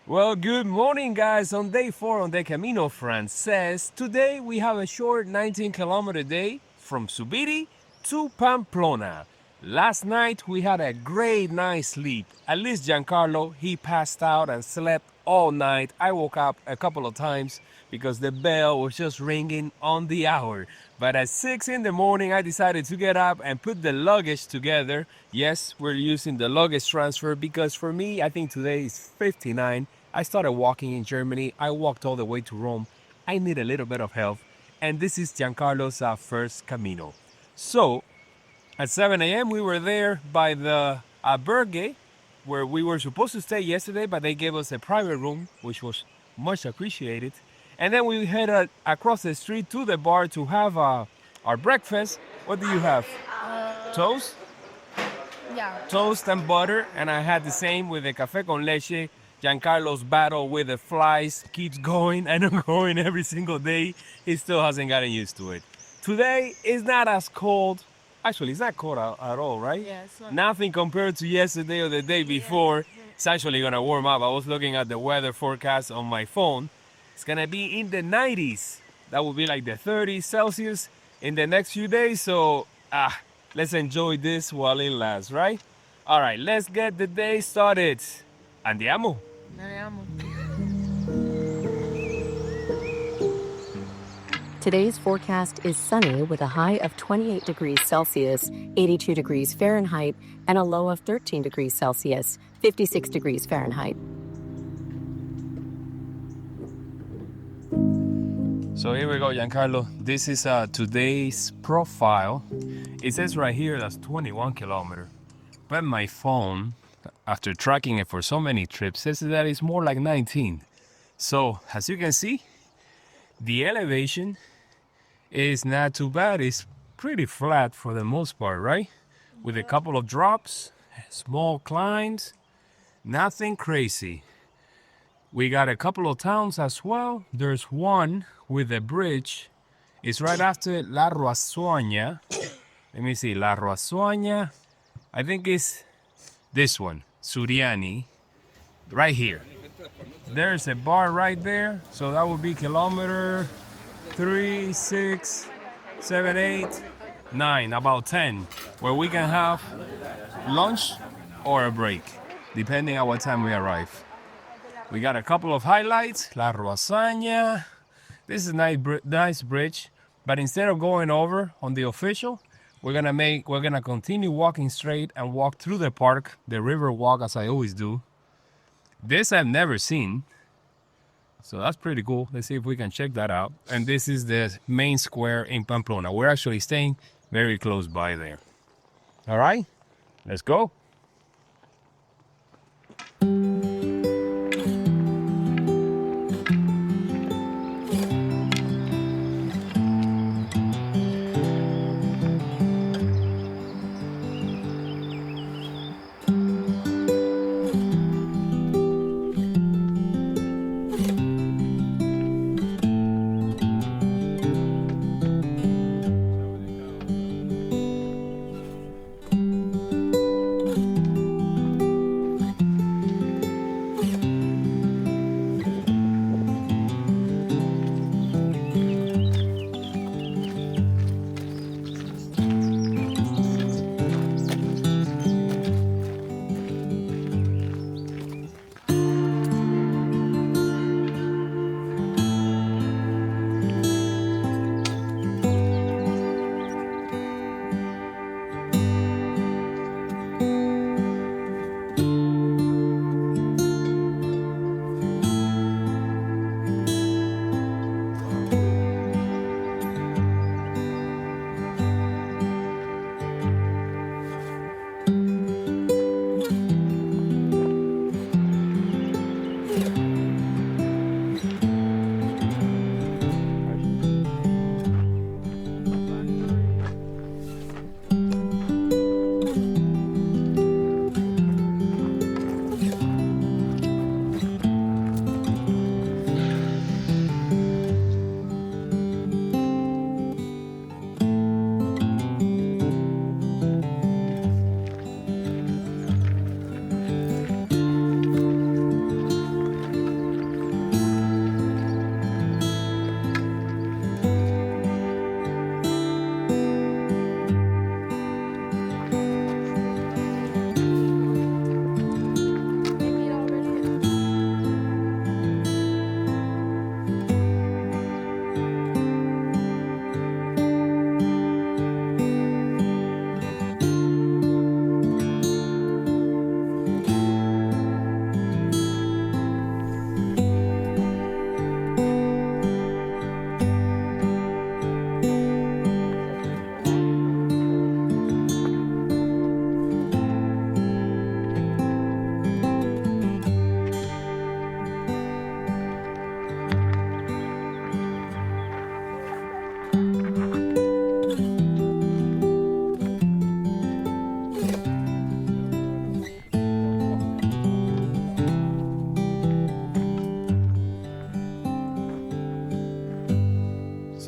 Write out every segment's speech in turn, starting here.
Well, good morning, guys. On day 4 on the Camino Francés, today we have a short 19-kilometer day from Zubiri to Pamplona. Last night we had a great night's sleep. At least Giancarlo, he passed out and slept all night. I woke up a couple of times because the bell was just ringing on the hour. But at 6 in the morning, I decided to get up and put the luggage together. Yes, we're using the luggage transfer because for me, I think today is 59. I started walking in Germany. I walked all the way to Rome. I need a little bit of help. And this is Giancarlo's first Camino. So at 7 a.m. we were there by the albergue where we were supposed to stay yesterday, but they gave us a private room, which was much appreciated. And then we headed across the street to the bar to have our breakfast. What do you have? Toast? Yeah. Toast and butter, and I had the same with the café con leche. Giancarlo's battle with the flies keeps going and going every single day. He still hasn't gotten used to it. Today is not as cold. Actually, it's not cold at all, right? Yeah, it's not. Nothing compared to yesterday or the day before. It's actually gonna warm up. I was looking at the weather forecast on my phone. It's gonna be in the 90s. That will be like the 30s Celsius in the next few days. So, let's enjoy this while it lasts, right? All right, let's get the day started. Andiamo. Andiamo. Today's forecast is sunny with a high of 28 degrees Celsius, 82 degrees Fahrenheit, and a low of 13 degrees Celsius, 56 degrees Fahrenheit. So here we go, Giancarlo. This is today's profile. It says right here that's 21 kilometers. But my phone, after tracking it for so many trips, says that it's more like 19. So as you can see, the elevation is not too bad. It's pretty flat for the most part, right? With a couple of drops, small climbs, nothing crazy. We got a couple of towns as well. There's one with a bridge. It's right after La Roasoña. Let me see, La Roasoña. I think it's this one, Suriani, right here. There's a bar right there. So that would be kilometer 3, 6, 7, 8, 9, about 10, where we can have lunch or a break, depending on what time we arrive. We got a couple of highlights, La Roasaña. This is a nice bridge, but instead of going over on the official, we're gonna continue walking straight and walk through the park, the river walk, as I always do. This I've never seen, so that's pretty cool. Let's see if we can check that out. And this is the main square in Pamplona. We're actually staying very close by there. All right, let's go.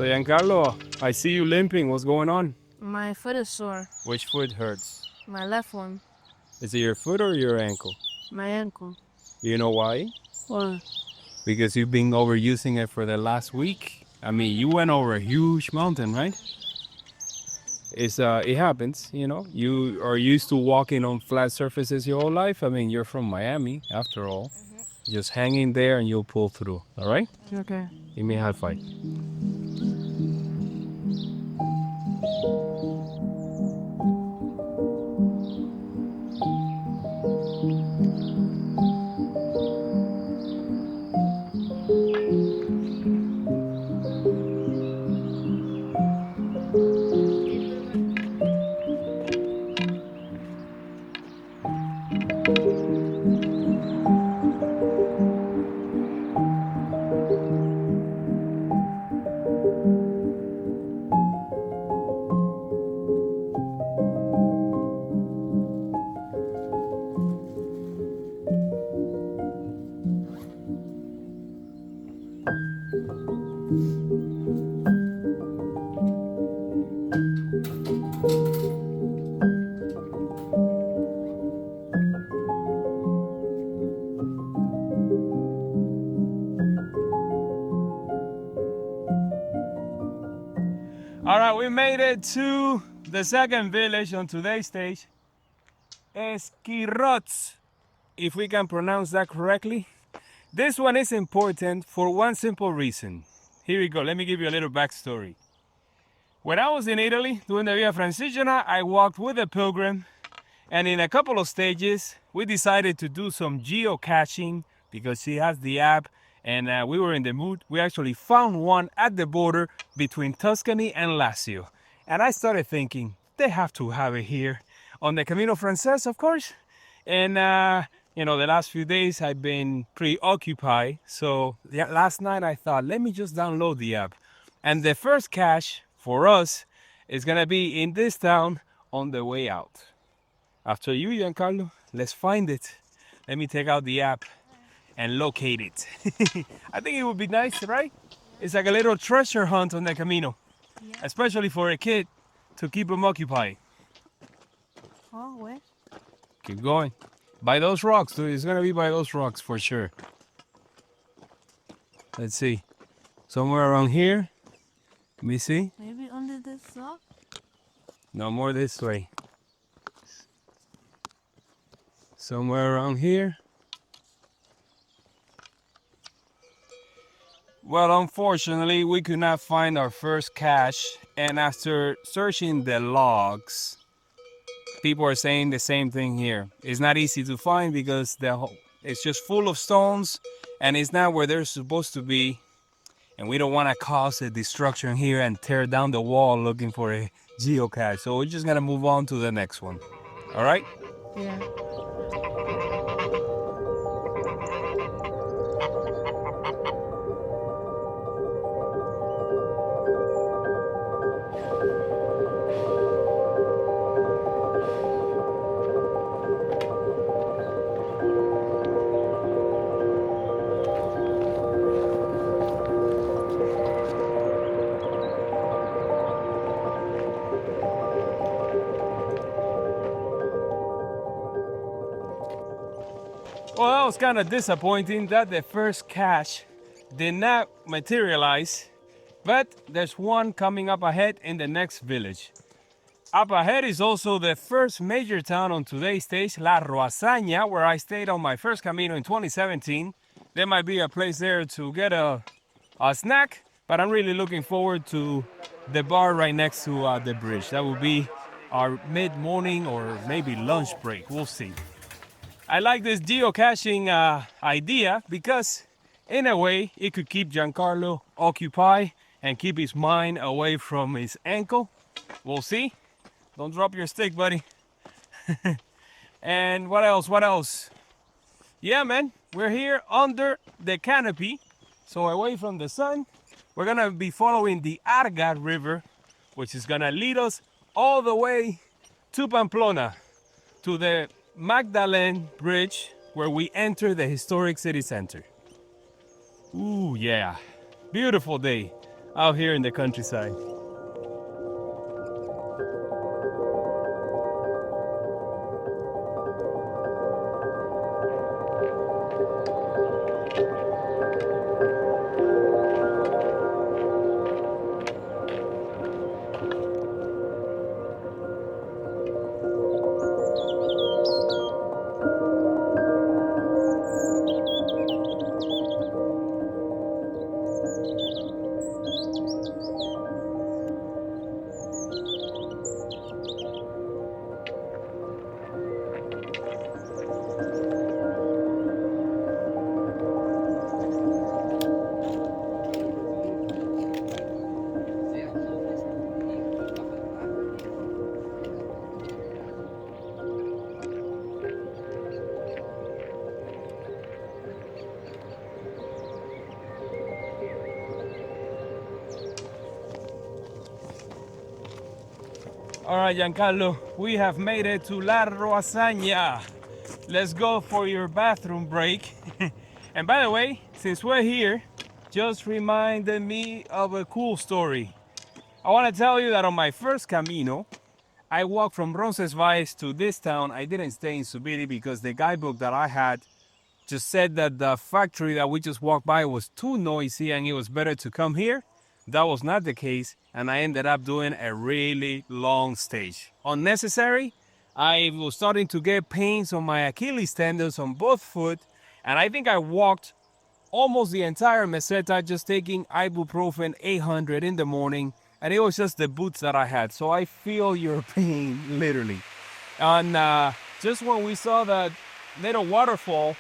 So Giancarlo, I see you limping. What's going on? My foot is sore. Which foot hurts? My left one. Is it your foot or your ankle? My ankle. You know why? Why? Because you've been overusing it for the last week. I mean, you went over a huge mountain, right? It happens, you know. You are used to walking on flat surfaces your whole life. I mean, you're from Miami, after all. Just hang in there and you'll pull through. All right? Okay. Give me a high five. All right, we made it to the second village on today's stage, Ezkirotz, if we can pronounce that correctly. This one is important for one simple reason. Here we go, let me give you a little backstory. When I was in Italy doing the Via Francigena, I walked with a pilgrim, and in a couple of stages, we decided to do some geocaching because she has the app, and we were in the mood. We actually found one at the border between Tuscany and Lazio. And I started thinking, they have to have it here on the Camino Francés, of course. And you know, the last few days I've been preoccupied. So last night I thought, let me just download the app. And the first cache for us is gonna be in this town on the way out. After you, Giancarlo, let's find it. Let me take out the app and locate it. I think it would be nice, right? It's like a little treasure hunt on the Camino, especially for a kid to keep him occupied. Oh, where? Keep going. By those rocks, dude. It's gonna be by those rocks for sure. Let's see. Somewhere around here. Let me see. Maybe under this rock? No, more this way. Somewhere around here. Well, unfortunately, we could not find our first cache, and after searching the logs, people are saying the same thing here. It's not easy to find because it's just full of stones, and it's not where they're supposed to be, and we don't want to cause a destruction here and tear down the wall looking for a geocache. So we're just gonna move on to the next one. All right? Yeah. Well, that was kind of disappointing that the first cache did not materialize, but there's one coming up ahead in the next village. Up ahead is also the first major town on today's stage, La Roasaña, where I stayed on my first Camino in 2017. There might be a place there to get a snack, but I'm really looking forward to the bar right next to the bridge. That will be our mid-morning or maybe lunch break. We'll see. I like this geocaching idea because, in a way, it could keep Giancarlo occupied and keep his mind away from his ankle. We'll see. Don't drop your stick, buddy. And what else? What else? Yeah, man, we're here under the canopy, so away from the sun. We're gonna be following the Arga River, which is gonna lead us all the way to Pamplona, to the Magdalene Bridge, where we enter the historic city center. Ooh, yeah. Beautiful day. out here in the countryside. All right, Giancarlo, we have made it to La Roasaña. Let's go for your bathroom break. And by the way, since we're here, just reminded me of a cool story. I want to tell you that on my first Camino, I walked from Roncesvalles to this town. I didn't stay in Zubiri because the guidebook that I had just said that the factory that we just walked by was too noisy and it was better to come here. That was not the case, and I ended up doing a really long stage. Unnecessary. I was starting to get pains on my Achilles tendons on both foot, and I think I walked almost the entire meseta just taking ibuprofen 800 in the morning, and it was just the boots that I had. So I feel your pain, literally. And just when we saw that little waterfall,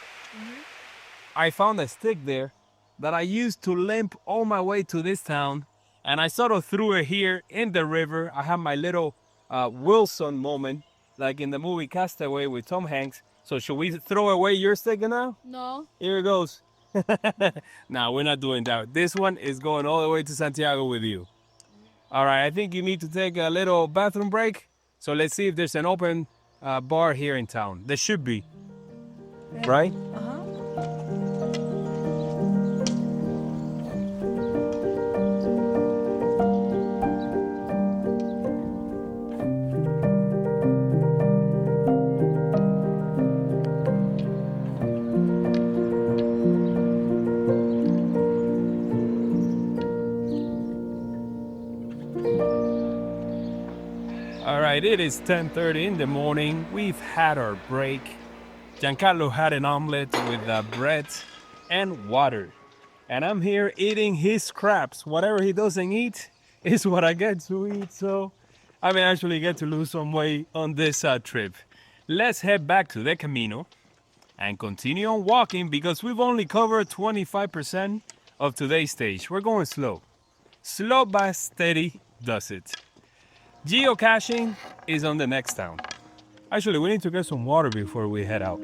I found a stick there that I used to limp all my way to this town, and I sort of threw it here in the river. I had my little Wilson moment, like in the movie Castaway with Tom Hanks. So should we throw away your stick now? No. Here it goes. No, we're not doing that. This one is going all the way to Santiago with you. All right, I think you need to take a little bathroom break. So let's see if there's an open bar here in town. There should be, right? It is 10:30 in the morning. We've had our break. Giancarlo had an omelet with bread and water. And I'm here eating his scraps. Whatever he doesn't eat is what I get to eat. So I may actually get to lose some weight on this trip. Let's head back to the Camino and continue on walking because we've only covered 25% of today's stage. We're going slow. Slow but steady does it. Geocaching is on the next town. Actually, we need to get some water before we head out.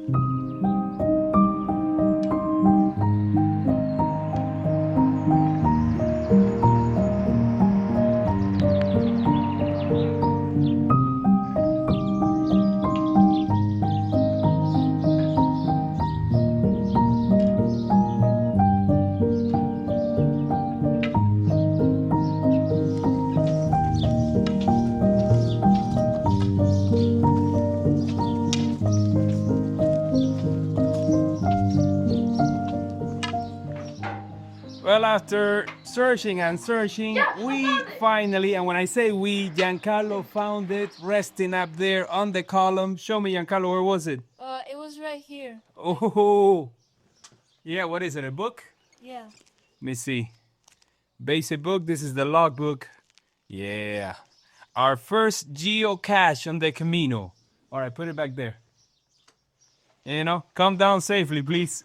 Well, after searching and searching, we finally, and when I say we, Giancarlo found it resting up there on the column. Show me, Giancarlo, where was it? It was right here. Oh, yeah, what is it, a book? Yeah. Let me see. Basic book, this is the logbook. Yeah. Our first geocache on the Camino. All right, put it back there. You know, come down safely, please.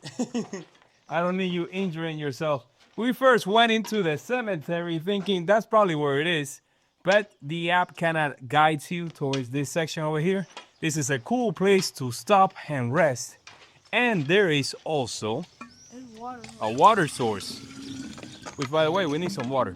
I don't need you injuring yourself. We first went into the cemetery thinking that's probably where it is, but the app cannot guide you towards this section over here. This is a cool place to stop and rest. And there is also a water source, which, by the way, we need some water.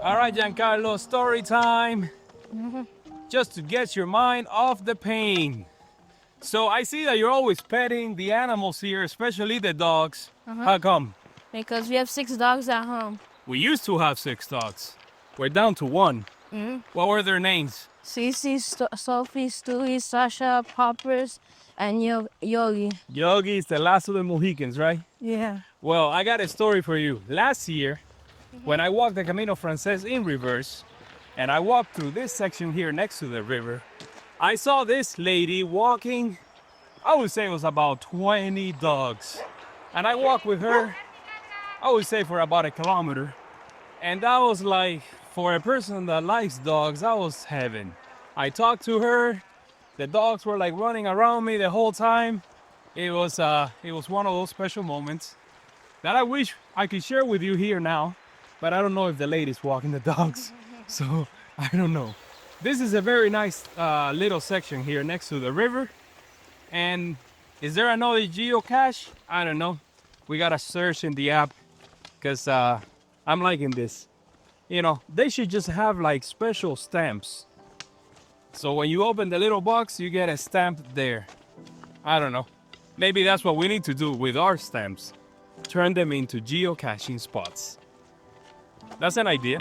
All right, Giancarlo, story time. Just to get your mind off the pain. So I see that you're always petting the animals here, especially the dogs. How come? Because we have 6 dogs at home. We used to have 6 dogs. We're down to 1. What were their names? Cece, Sophie, Stewie, Sasha, Poppers, and Yogi. Yogi is the last of the Mohicans, right? Yeah. Well, I got a story for you. Last year, when I walked the Camino Francés in reverse, and I walked through this section here next to the river, I saw this lady walking, I would say it was about 20 dogs. And I walked with her, I would say for about a kilometer. And that was like, for a person that likes dogs, that was heaven. I talked to her, the dogs were like running around me the whole time. It was one of those special moments that I wish I could share with you here now, but I don't know if the lady's walking the dogs, so I don't know. This is a very nice little section here next to the river. And is there another geocache? I don't know. We gotta search in the app because I'm liking this. You know, they should just have like special stamps. So when you open the little box, you get a stamp there. I don't know. Maybe that's what we need to do with our stamps. Turn them into geocaching spots. That's an idea.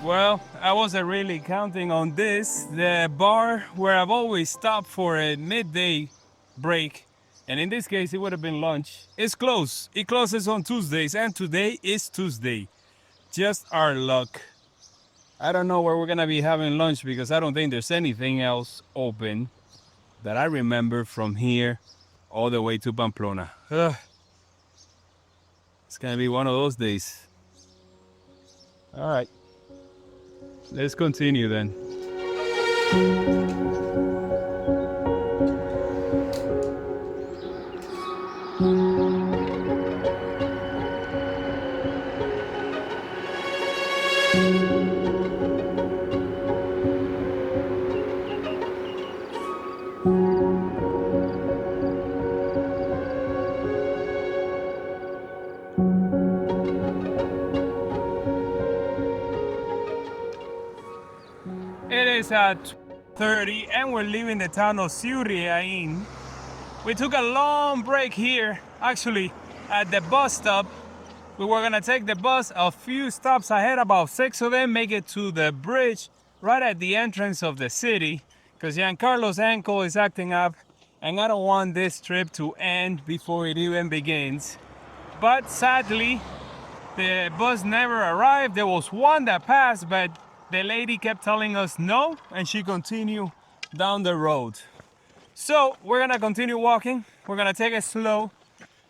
Well, I wasn't really counting on this. The bar where I've always stopped for a midday break, and in this case it would have been lunch, is closed. It closes on Tuesdays, and today is Tuesday. Just our luck. I don't know where we're gonna be having lunch because I don't think there's anything else open that I remember from here all the way to Pamplona. It's gonna be one of those days. All right. Let's continue then. It is at 30 and we're leaving the town of Zubiri. We took a long break here, actually at the bus stop. We were gonna take the bus a few stops ahead, about 6 of them, make it to the bridge right at the entrance of the city, because Giancarlo's ankle is acting up and I don't want this trip to end before it even begins. But sadly, the bus never arrived. There was one that passed, but the lady kept telling us no, and she continued down the road. So we're gonna continue walking. We're gonna take it slow.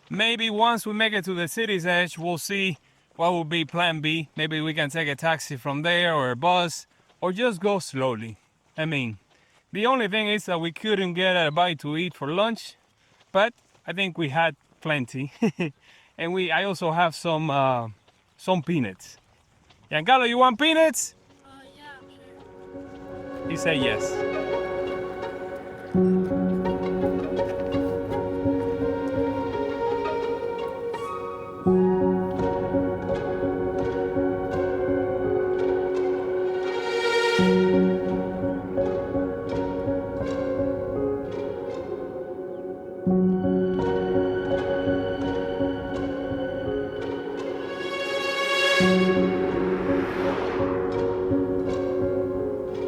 Maybe once we make it to the city's edge, we'll see what will be plan B. Maybe we can take a taxi from there or a bus, or just go slowly. I mean, the only thing is that we couldn't get a bite to eat for lunch, but I think we had plenty. And I also have some peanuts. Giancarlo, you want peanuts? Yeah. He said yes.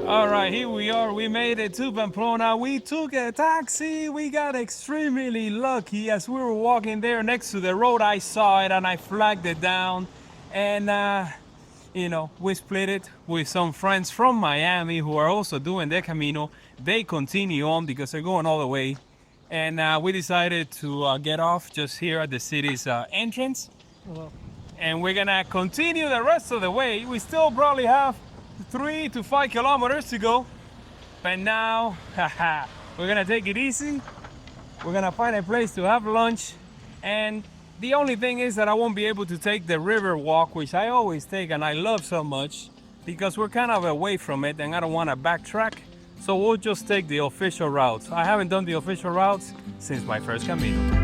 All right, here we are. We made it to Pamplona. We took a taxi. We got extremely lucky as we were walking there next to the road. I saw it and I flagged it down. And, you know, we split it with some friends from Miami who are also doing the Camino. They continue on because they're going all the way. And we decided to get off just here at the city's entrance. And we're gonna continue the rest of the way. We still probably have 3 to 5 kilometers to go, but now we're gonna take it easy. We're gonna find a place to have lunch, and the only thing is that I won't be able to take the river walk, which I always take and I love so much, because we're kind of away from it and I don't want to backtrack. So we'll just take the official routes. I haven't done the official routes since my first Camino.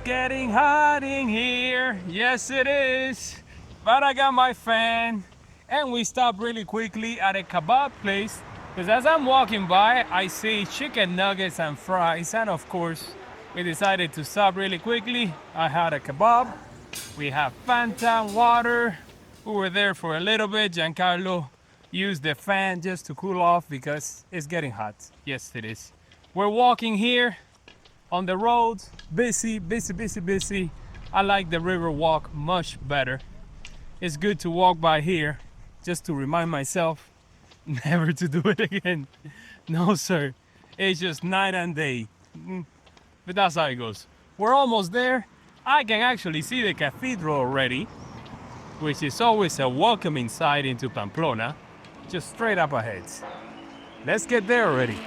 Getting hot in here, yes it is, but I got my fan and we stopped really quickly at a kebab place because as I'm walking by I see chicken nuggets and fries, and of course we decided to stop really quickly. I had a kebab, we have Fanta, water, we were there for a little bit. Giancarlo used the fan just to cool off because it's getting hot. Yes it is. We're walking here on the roads, busy, busy, busy, busy. I like the river walk much better. It's good to walk by here just to remind myself never to do it again. No sir, it's just night and day. But that's how it goes. We're almost there. I can actually see the cathedral already, which is always a welcoming sight into Pamplona, just straight up ahead. Let's get there already.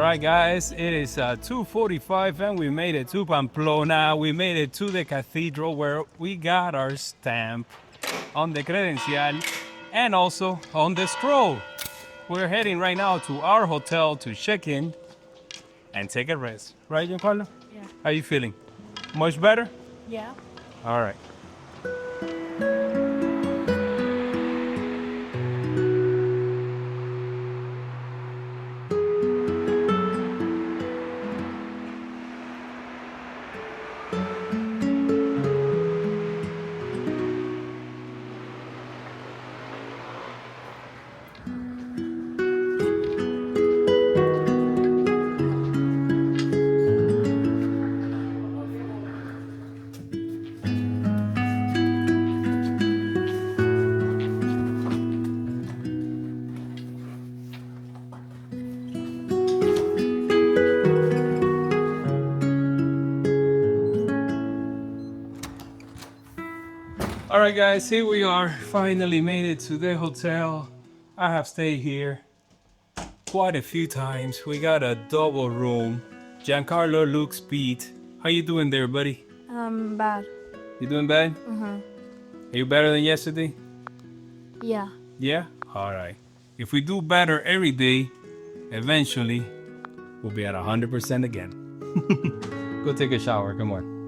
right, guys, it is 2:45 and we made it to Pamplona. We made it to the cathedral where we got our stamp on the credencial and also on the scroll. We're heading right now to our hotel to check in and take a rest. Right, Giancarlo? Yeah. How you feeling? Much better? Yeah. All right. All right, guys, here we are. Finally made it to the hotel. I have stayed here quite a few times. We got a double room. Giancarlo looks beat. How you doing there, buddy? Bad. You doing bad? Are you better than yesterday? Yeah. Yeah? All right. If we do better every day, eventually we'll be at 100% again. Go take a shower. Come on.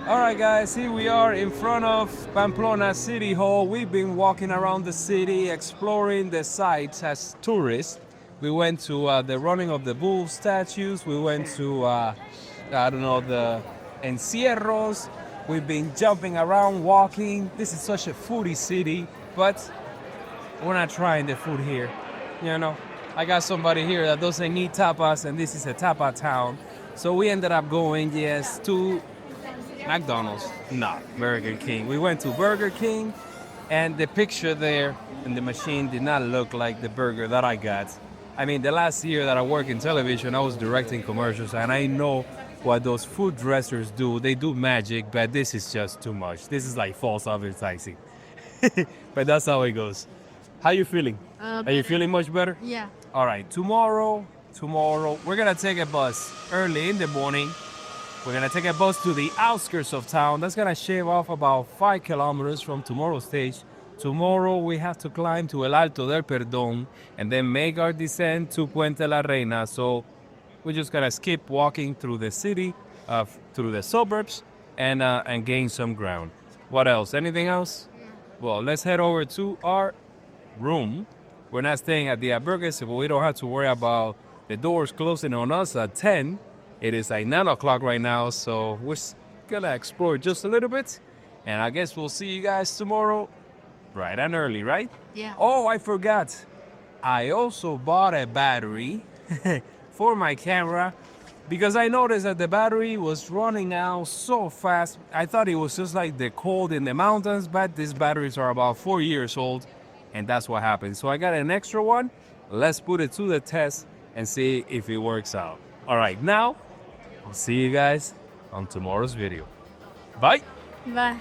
All right, guys, here we are in front of Pamplona City Hall. We've been walking around the city, exploring the sites as tourists. We went to the running of the bull statues. We went to, I don't know, the encierros. We've been jumping around, walking. This is such a foodie city, but we're not trying the food here. You know, I got somebody here that doesn't eat tapas, and this is a tapa town. So we ended up going, yes, to McDonald's, not Burger King. We went to Burger King, and the picture there in the machine did not look like the burger that I got. I mean, the last year that I worked in television, I was directing commercials, and I know what those food dressers do. They do magic, but this is just too much. This is like false advertising. But that's how it goes. How you feeling? Are you feeling much better? Yeah. All right, tomorrow, we're gonna take a bus early in the morning. We're gonna take a bus to the outskirts of town. That's gonna shave off about 5 kilometers from tomorrow's stage. Tomorrow we have to climb to El Alto del Perdón and then make our descent to Puente La Reina. So we're just gonna skip walking through the city, through the suburbs, and gain some ground. What else? Anything else? Well, let's head over to our room. We're not staying at the albergue, so we don't have to worry about the doors closing on us at 10. It is like 9 o'clock right now, so we're gonna explore just a little bit. And I guess we'll see you guys tomorrow bright and early, right? Yeah. Oh, I forgot. I also bought a battery for my camera because I noticed that the battery was running out so fast. I thought it was just like the cold in the mountains, but these batteries are about 4 years old, and that's what happened. So I got an extra one. Let's put it to the test and see if it works out. All right, now I'll see you guys on tomorrow's video. Bye. Bye.